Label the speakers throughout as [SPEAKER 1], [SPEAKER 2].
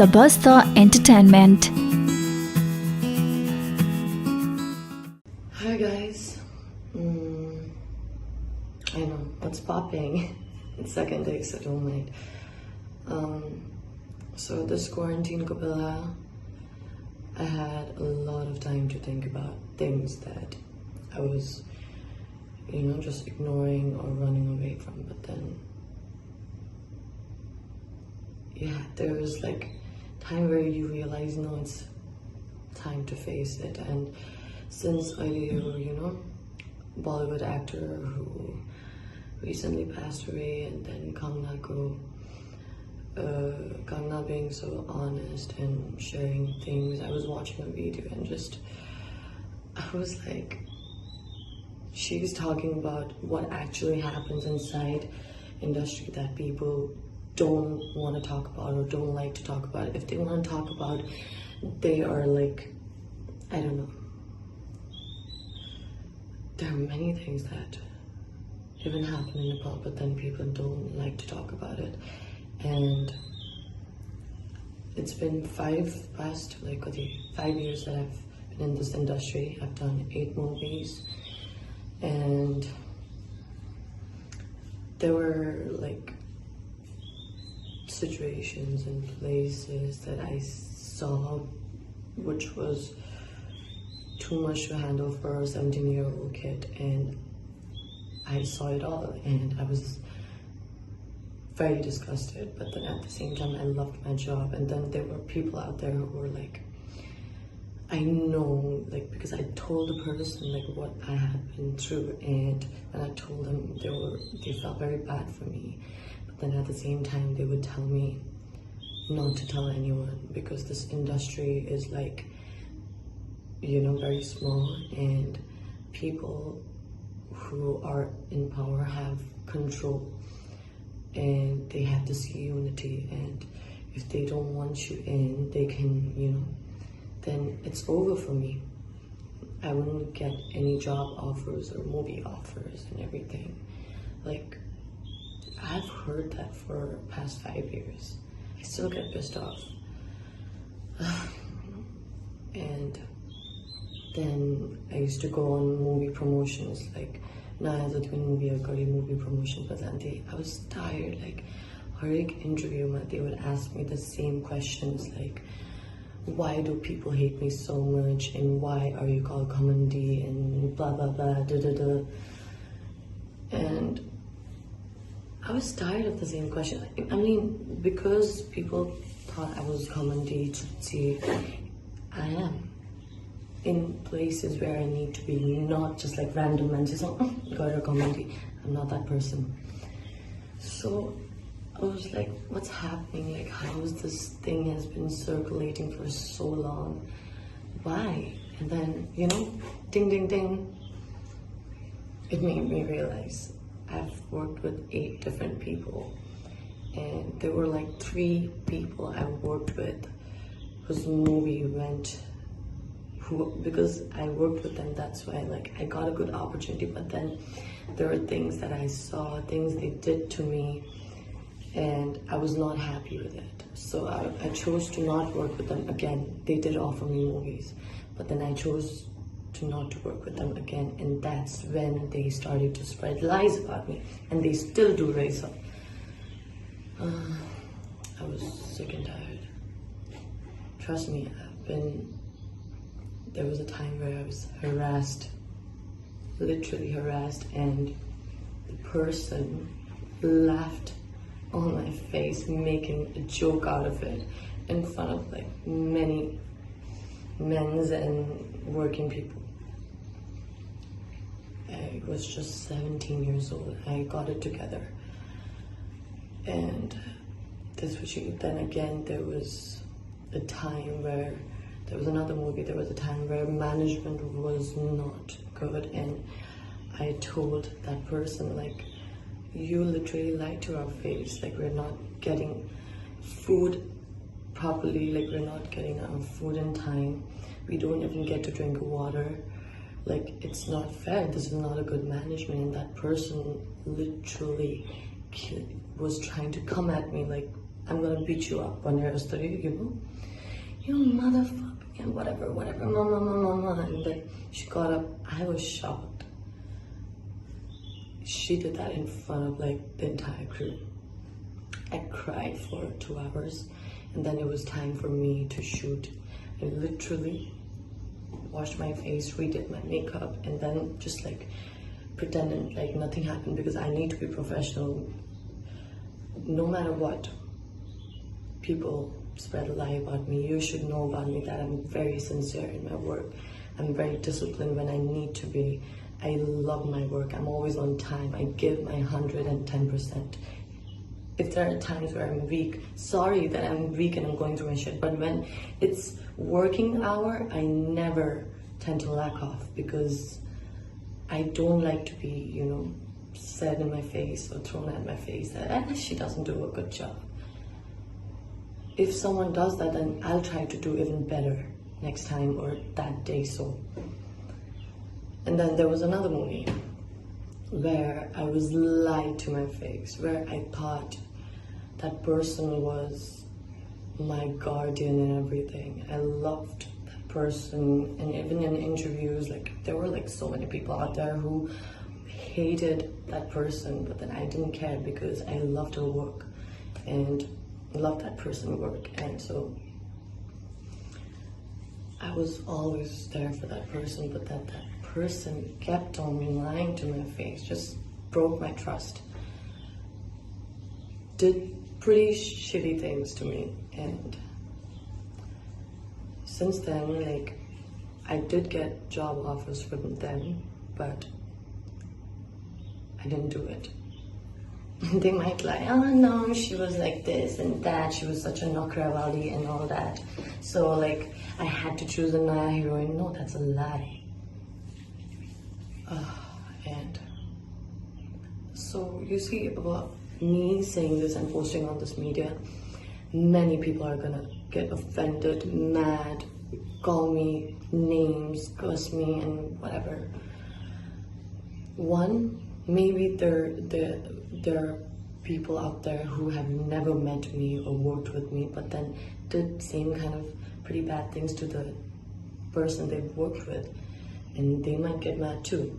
[SPEAKER 1] Sabasta Entertainment.
[SPEAKER 2] Hi guys, I know what's popping. It's second day, so don't mind. So this quarantine Kapila, I had a lot of time to think about things that I was, just ignoring or running away from. But then, there was like time where you realize, no, it's time to face it. And since earlier, Bollywood actor who recently passed away, and then Kangna being so honest and sharing things. I was watching a video and I was like, she's talking about what actually happens inside industry that people don't want to talk about or don't like to talk about. If they want to talk about, they are like, I don't know. There are many things that even happen in Nepal, but then people don't like to talk about it. And it's been 5 years that I've been in this industry. I've done 8 movies, and there were like situations and places that I saw which was too much to handle for a 17-year-old kid, and I saw it all and I was very disgusted. But then at the same time, I loved my job. And then there were people out there who were like, I know, like, because I told the person like what I had been through, and when I told them, they felt very bad for me. But then at the same time, they would tell me not to tell anyone, because this industry is like, very small, and people who are in power have control, and they have this unity, and if they don't want you in, they can, then it's over for me. I wouldn't get any job offers or movie offers and everything. Like, I've heard that for past 5 years. I still get pissed off. And then I used to go on movie promotions, like now as a twin movie, I've got a movie promotion, but then I was tired, like her interview, they would ask me the same questions, like, why do people hate me so much, and why are you called comedy, and blah blah blah, da da da. And I was tired of the same question. I mean, because people thought I was comedy, I am in places where I need to be, not just like random and just got a comedy. I'm not that person. So I was like, what's happening? Like, how is this thing has been circulating for so long? Why? And then, ding ding ding, it made me realize I've worked with 8 different people, and there were like 3 people I worked with whose movie went, because I worked with them, that's why I got a good opportunity. But then there were things that I saw, things they did to me, and I was not happy with it. So I chose to not work with them again. They did offer me movies, but then I chose to not to work with them again, and that's when they started to spread lies about me, and they still do raise up. I was sick and tired. Trust me, there was a time where I was harassed, literally harassed, and the person laughed on my face, making a joke out of it in front of like many men's and working people. I was just 17 years old. I got it together. And then again, there was a time where there was another movie, there was a time where management was not good, and I told that person, like, you literally lied to our face, like, we're not getting food properly, like, we're not getting our food in time, we don't even get to drink water, like, it's not fair, this is not a good management. And that person literally was trying to come at me like I'm gonna beat you up on your study, you motherfucker, and whatever, mama. And then she got up. I was shocked. She did that in front of like the entire crew. I cried for 2 hours, and then it was time for me to shoot. I literally washed my face, redid my makeup, and then just like pretended like nothing happened, because I need to be professional. No matter what people spread a lie about me, you should know about me that I'm very sincere in my work. I'm very disciplined when I need to be. I love my work. I'm always on time. I give my 110%. If there are times where I'm weak, sorry that I'm weak and I'm going through my shit, but when it's working hour, I never tend to lack off, because I don't like to be, said in my face or thrown at my face that she doesn't do a good job. If someone does that, then I'll try to do even better next time or that day. So, and then there was another movie where I was lied to my face, where I thought that person was my guardian and everything. I loved that person, and even in interviews, like there were like so many people out there who hated that person, but then I didn't care because I loved her work and loved that person's work, and so I was always there for that person, but that person kept on lying to my face, just broke my trust, did pretty shitty things to me. And since then, like, I did get job offers from them, but I didn't do it. They might lie, oh no, she was like this and that, she was such a Nakrawali and all that, so like I had to choose a Naya heroine. No, that's a lie. And so you see, about me saying this and posting on this media, many people are gonna get offended, mad, call me names, curse me and whatever. One, maybe there are people out there who have never met me or worked with me, but then did same kind of pretty bad things to the person they've worked with, and they might get mad too.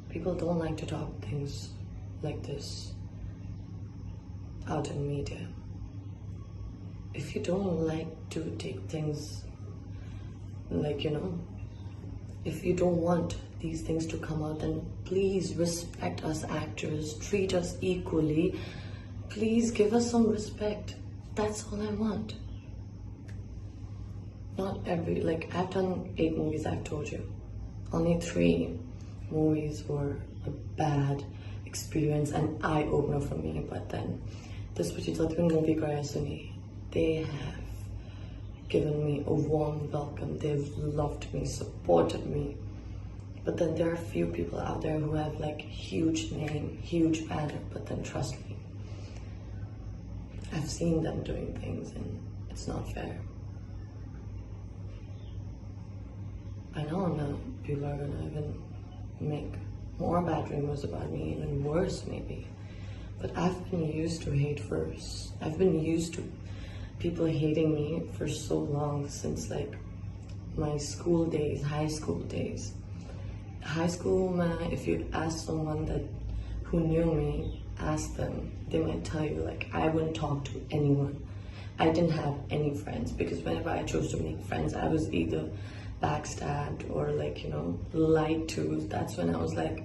[SPEAKER 2] People don't like to talk things like this out in media. If you don't like to take things like, if you don't want these things to come out, then please respect us actors, treat us equally. Please give us some respect. That's all I want. Not every, like, I've done 8 movies, I've told you. Only 3 movies were a bad experience, an eye-opener for me, but then this particular movie, they have given me a warm welcome. They've loved me, supported me. But then there are a few people out there who have like huge name, huge banner, but then trust me, I've seen them doing things and it's not fair. I know now people are gonna even make more bad rumors about me, even worse maybe. But I've been used to hate first. I've been used to people hating me for so long, since like my school days, high school days. High school, man, if you ask someone who knew me, ask them, they might tell you like I wouldn't talk to anyone. I didn't have any friends, because whenever I chose to make friends, I was either backstabbed or like, lied to. That's when I was like,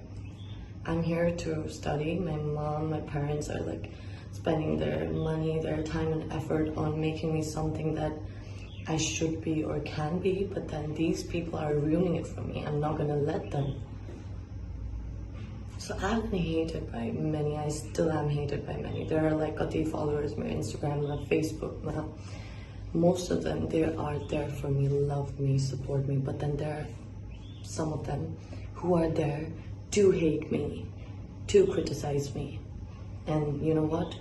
[SPEAKER 2] I'm here to study. My mom, my parents are like spending their money, their time and effort on making me something that I should be or can be, but then these people are ruining it for me. I'm not gonna let them. So I've been hated by many. I still am hated by many. There are like 30 followers on my Instagram, my Facebook. Most of them, they are there for me, love me, support me. But then there are some of them who are there to hate me, to criticize me. And you know what?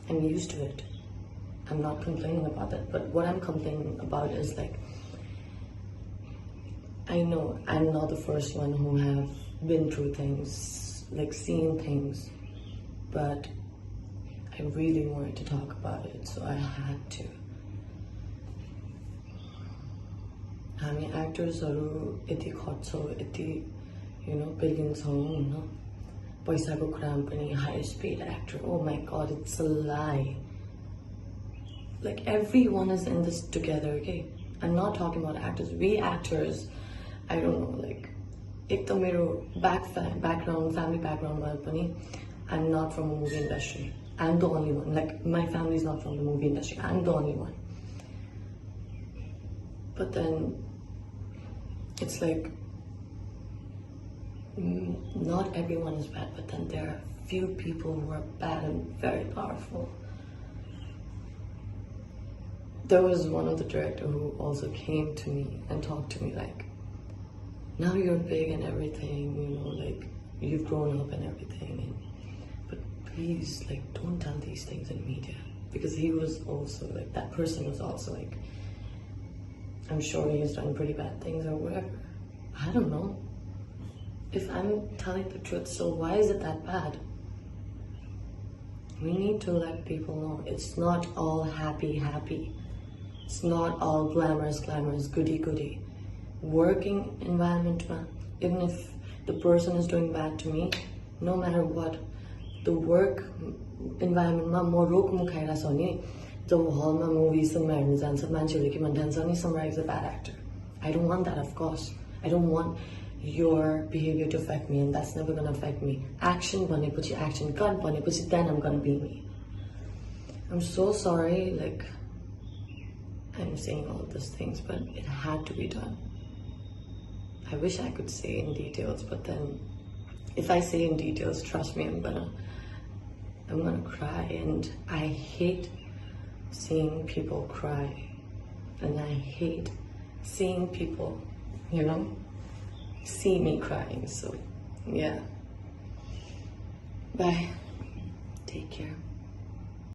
[SPEAKER 2] I'm used to it. I'm not complaining about it, but what I'm complaining about is like, I know I'm not the first one who have been through things, like seen things, but I I really wanted to talk about it, so I had to. हामी एक्टर्सहरू यति खट्छौँ, यति billions होइन, पैसाको कुरामा पनि highest paid actor. Oh my god, it's a lie. Like everyone is in this together, okay? I'm not talking about actors. We actors, I don't know, like एक त मेरो background, family background भए पनि I'm not from a movie industry. I'm the only one. Like my family is not from the movie industry. I'm the only one. But then it's like not everyone is bad, but then there are few people who are bad and very powerful. There was one of the director who also came to me and talked to me like, now you're big and everything, like you've grown up and everything, but please, like, don't tell these things in media. Because he was also like, that person was also like, I'm sure he's done pretty bad things or whatever. I don't know. If I'm telling the truth, so why is it that bad? We need to let people know it's not all happy. It's not all glamorous, goody. Working environment, even if the person is doing bad to me, no matter what, the work environment more rock mukhaira छ नि जब हलमा movies and हेर्न जान्छ मान्छेहरूले के भन्छ नि Samragyee is a bad actor. I don't want that, of course. I don't want your behavior to affect me, and that's never gonna affect me. Action भनेपछि action, gun भनेपछि then I'm gonna be me. I'm so sorry, like I'm saying all of these things, but it had to be done. I wish I could say in details, but then if I say in details, trust me, I'm gonna cry, and I hate seeing people cry, and I hate seeing people, see me crying. So yeah, bye, take care.